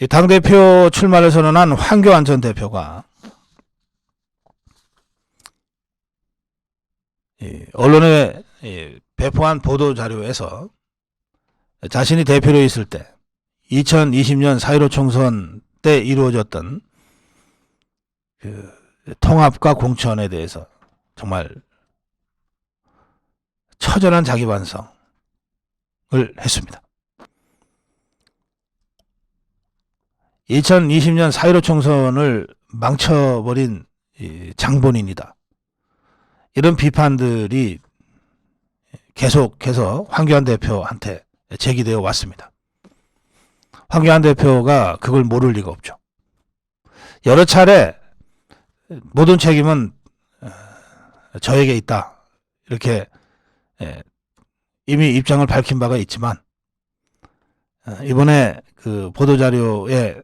당대표 출마를 선언한 황교안 전 대표가 언론에 배포한 보도자료에서 자신이 대표로 있을 때 2020년 4.15 총선 때 이루어졌던 그 통합과 공천에 대해서 정말 처절한 자기 반성을 했습니다. 2020년 4.15 총선을 망쳐버린 장본인이다. 이런 비판들이 계속해서 황교안 대표한테 제기되어 왔습니다. 황교안 대표가 그걸 모를 리가 없죠. 여러 차례 모든 책임은 저에게 있다. 이렇게 이미 입장을 밝힌 바가 있지만 이번에 그 보도자료에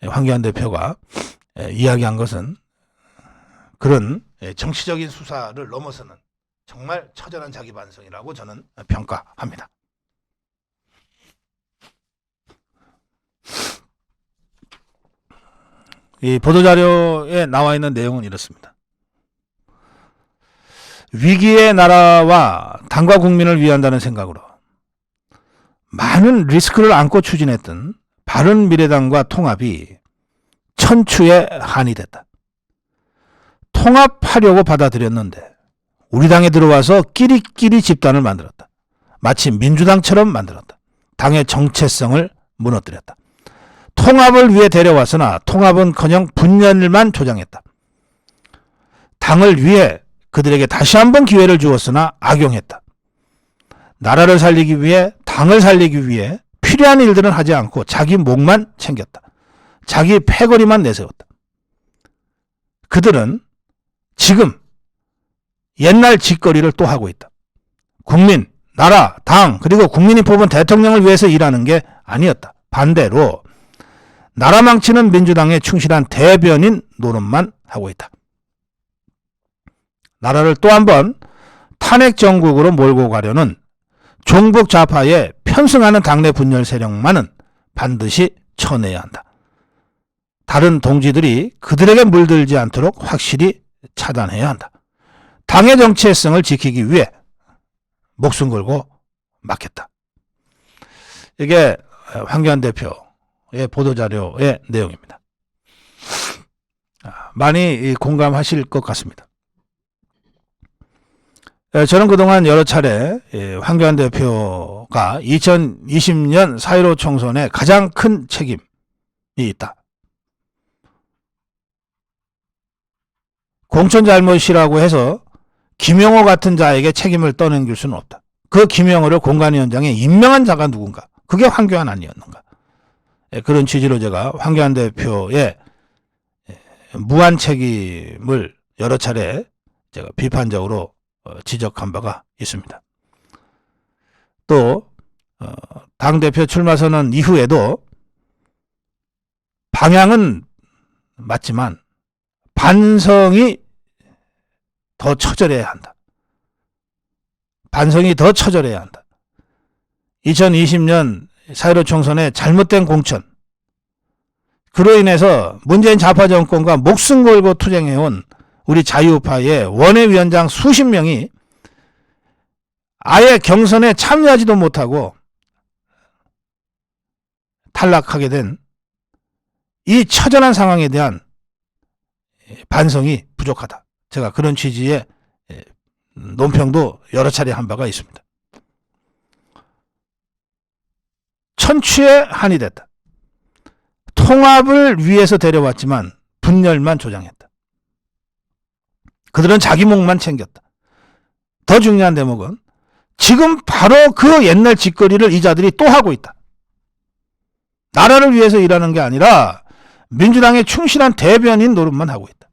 황교안 대표가 이야기한 것은 그런 정치적인 수사를 넘어서는 정말 처절한 자기 반성이라고 저는 평가합니다. 이 보도자료에 나와 있는 내용은 이렇습니다. 위기의 나라와 당과 국민을 위한다는 생각으로 많은 리스크를 안고 추진했던 바른미래당과 통합이 천추의 한이 됐다. 통합하려고 받아들였는데 우리 당에 들어와서 끼리끼리 집단을 만들었다. 마치 민주당처럼 만들었다. 당의 정체성을 무너뜨렸다. 통합을 위해 데려왔으나 통합은커녕 분열만 조장했다. 당을 위해 그들에게 다시 한번 기회를 주었으나 악용했다. 나라를 살리기 위해 당을 살리기 위해 필요한 일들은 하지 않고 자기 목만 챙겼다. 자기 패거리만 내세웠다. 그들은 지금 옛날 짓거리를 또 하고 있다. 국민, 나라, 당 그리고 국민이 뽑은 대통령을 위해서 일하는 게 아니었다. 반대로 나라 망치는 민주당에 충실한 대변인 노릇만 하고 있다. 나라를 또 한 번 탄핵 정국으로 몰고 가려는 종북 좌파에 편승하는 당내 분열 세력만은 반드시 쳐내야 한다. 다른 동지들이 그들에게 물들지 않도록 확실히 차단해야 한다. 당의 정체성을 지키기 위해 목숨 걸고 막겠다. 이게 황교안 대표의 보도자료의 내용입니다. 많이 공감하실 것 같습니다. 저는 그동안 여러 차례 황교안 대표가 2020년 4.15 총선에 가장 큰 책임이 있다. 공천 잘못이라고 해서 김영호 같은 자에게 책임을 떠넘길 수는 없다. 그 김영호를 공관위원장에 임명한 자가 누군가? 그게 황교안 아니었는가? 그런 취지로 제가 황교안 대표의 무한 책임을 여러 차례 제가 비판적으로 지적한 바가 있습니다. 또 당대표 출마 선언 이후에도 방향은 맞지만 반성이 더 처절해야 한다. 반성이 더 처절해야 한다. 2020년 4.15 총선의 잘못된 공천, 그로 인해서 문재인 좌파 정권과 목숨 걸고 투쟁해온 우리 자유파의 원외위원장 수십 명이 아예 경선에 참여하지도 못하고 탈락하게 된 이 처절한 상황에 대한 반성이 부족하다. 제가 그런 취지의 논평도 여러 차례 한 바가 있습니다. 천추의 한이 됐다. 통합을 위해서 데려왔지만 분열만 조장했다. 그들은 자기 목만 챙겼다. 더 중요한 대목은 지금 바로 그 옛날 짓거리를 이 자들이 또 하고 있다. 나라를 위해서 일하는 게 아니라 민주당에 충실한 대변인 노릇만 하고 있다.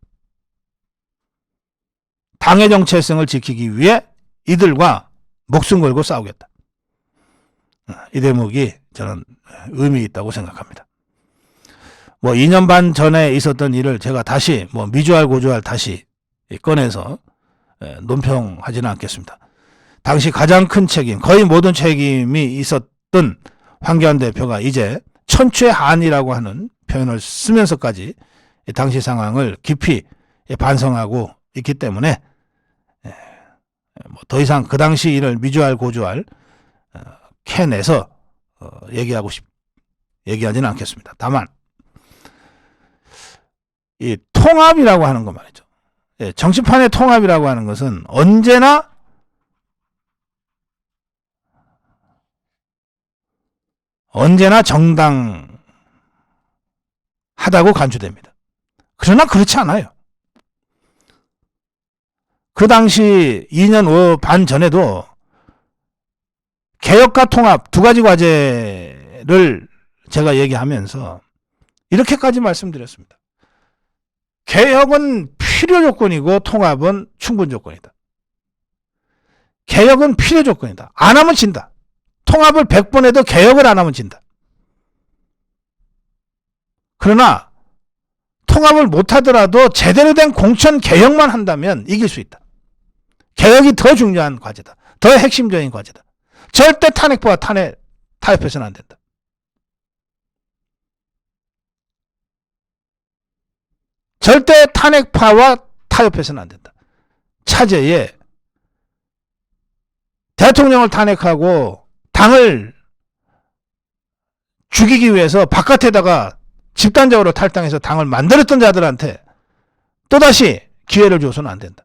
당의 정체성을 지키기 위해 이들과 목숨 걸고 싸우겠다. 이 대목이 저는 의미 있다고 생각합니다. 2년 반 전에 있었던 일을 제가 다시 미주알 고주알 다시 꺼내서 논평하지는 않겠습니다. 당시 가장 큰 책임, 거의 모든 책임이 있었던 황교안 대표가 이제 천추의 한이라고 하는 표현을 쓰면서까지 당시 상황을 깊이 반성하고 있기 때문에 더 이상 그 당시 일을 미주알 고주알 캐내서 얘기하지는 않겠습니다. 다만 이 통합이라고 하는 것 말이죠. 정치판의 통합이라고 하는 것은 언제나 정당하다고 간주됩니다. 그러나 그렇지 않아요. 그 당시 2년 반 전에도 개혁과 통합 두 가지 과제를 제가 얘기하면서 이렇게까지 말씀드렸습니다. 개혁은 필요 조건이고 통합은 충분 조건이다. 개혁은 필요 조건이다. 안 하면 진다. 통합을 100번 해도 개혁을 안 하면 진다. 그러나 통합을 못하더라도 제대로 된 공천 개혁만 한다면 이길 수 있다. 개혁이 더 중요한 과제다. 더 핵심적인 과제다. 절대 탄핵파와 타협해서는 안 된다. 절대 탄핵파와 타협해서는 안 된다. 차제에 대통령을 탄핵하고 당을 죽이기 위해서 바깥에다가 집단적으로 탈당해서 당을 만들었던 자들한테 또다시 기회를 줘서는 안 된다.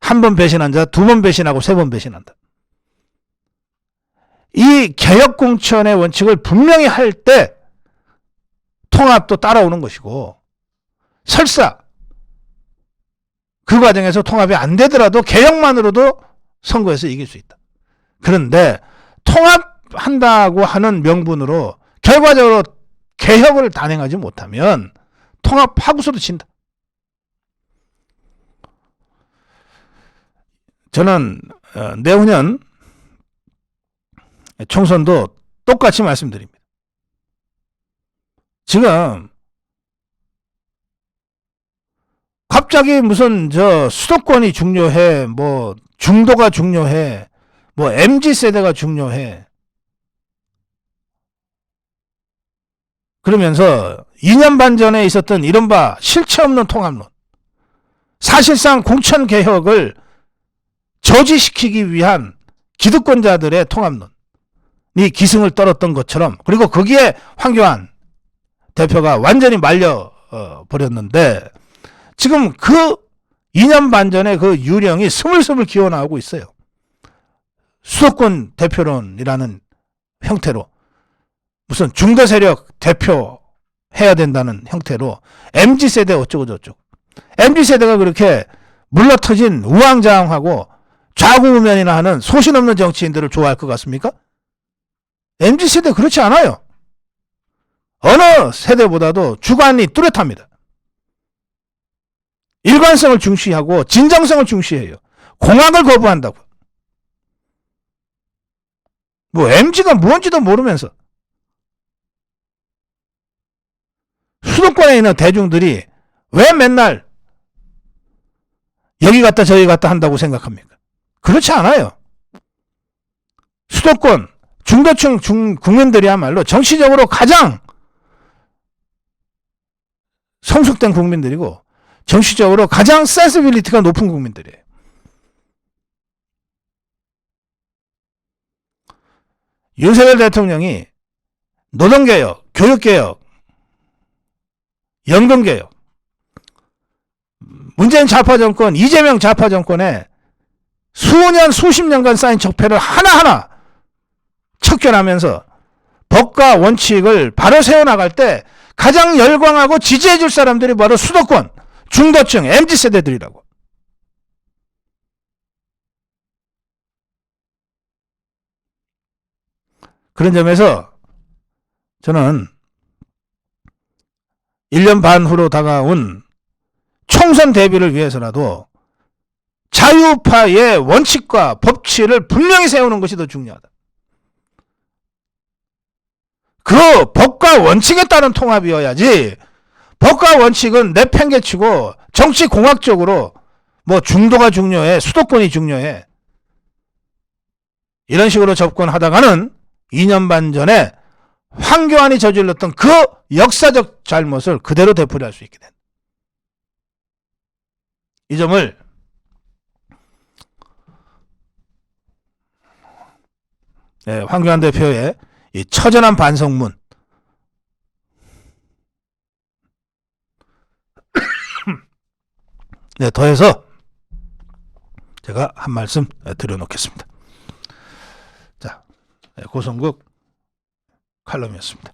한 번 배신한 자, 두 번 배신하고 세 번 배신한다. 이 개혁공천의 원칙을 분명히 할 때 통합도 따라오는 것이고, 설사 그 과정에서 통합이 안 되더라도 개혁만으로도 선거에서 이길 수 있다. 그런데 통합한다고 하는 명분으로 결과적으로 개혁을 단행하지 못하면 통합하고서도 진다. 저는 내후년 총선도 똑같이 말씀드립니다. 지금 갑자기 무슨 수도권이 중요해, 뭐 중도가 중요해, 뭐 MZ세대가 중요해, 그러면서 2년 반 전에 있었던 이른바 실체 없는 통합론, 사실상 공천개혁을 저지시키기 위한 기득권자들의 통합론이 기승을 떨었던 것처럼, 그리고 거기에 황교안 대표가 완전히 말려버렸는데 지금 그 2년 반 전에 그 유령이 스물스물 기어나오고 있어요. 수도권 대표론이라는 형태로, 무슨 중도 세력 대표 해야 된다는 형태로 MZ세대 어쩌고저쩌고, MZ세대가 그렇게 물러터진 우왕좌왕하고 좌구우면이나 하는 소신 없는 정치인들을 좋아할 것 같습니까? MZ세대 그렇지 않아요. 어느 세대보다도 주관이 뚜렷합니다. 일관성을 중시하고 진정성을 중시해요. 공학을 거부한다고. 뭐 MZ가 뭔지도 모르면서 수도권에 있는 대중들이 왜 맨날 여기 갔다 저기 갔다 한다고 생각합니까? 그렇지 않아요. 수도권 중도층 국민들이야말로 정치적으로 가장 성숙된 국민들이고 정치적으로 가장 센시빌리티가 높은 국민들이에요. 윤석열 대통령이 노동개혁, 교육개혁, 연금개혁, 문재인 좌파정권, 이재명 좌파정권에 수년, 수십 년간 쌓인 적폐를 하나하나 척결하면서 법과 원칙을 바로 세워나갈 때 가장 열광하고 지지해줄 사람들이 바로 수도권, 중도층, MZ세대들이라고. 그런 점에서 저는 1년 반 후로 다가온 총선 대비를 위해서라도 자유파의 원칙과 법치를 분명히 세우는 것이 더 중요하다. 그 법과 원칙에 따른 통합이어야지, 법과 원칙은 내팽개치고 정치 공학적으로 뭐 중도가 중요해, 수도권이 중요해, 이런 식으로 접근하다가는 2년 반 전에 황교안이 저질렀던 그 역사적 잘못을 그대로 되풀이할 수 있게 된다. 이 점을 황교안 대표의 이 처절한 반성문 더해서 제가 한 말씀 드려놓겠습니다. 자, 고성국 칼럼이었습니다.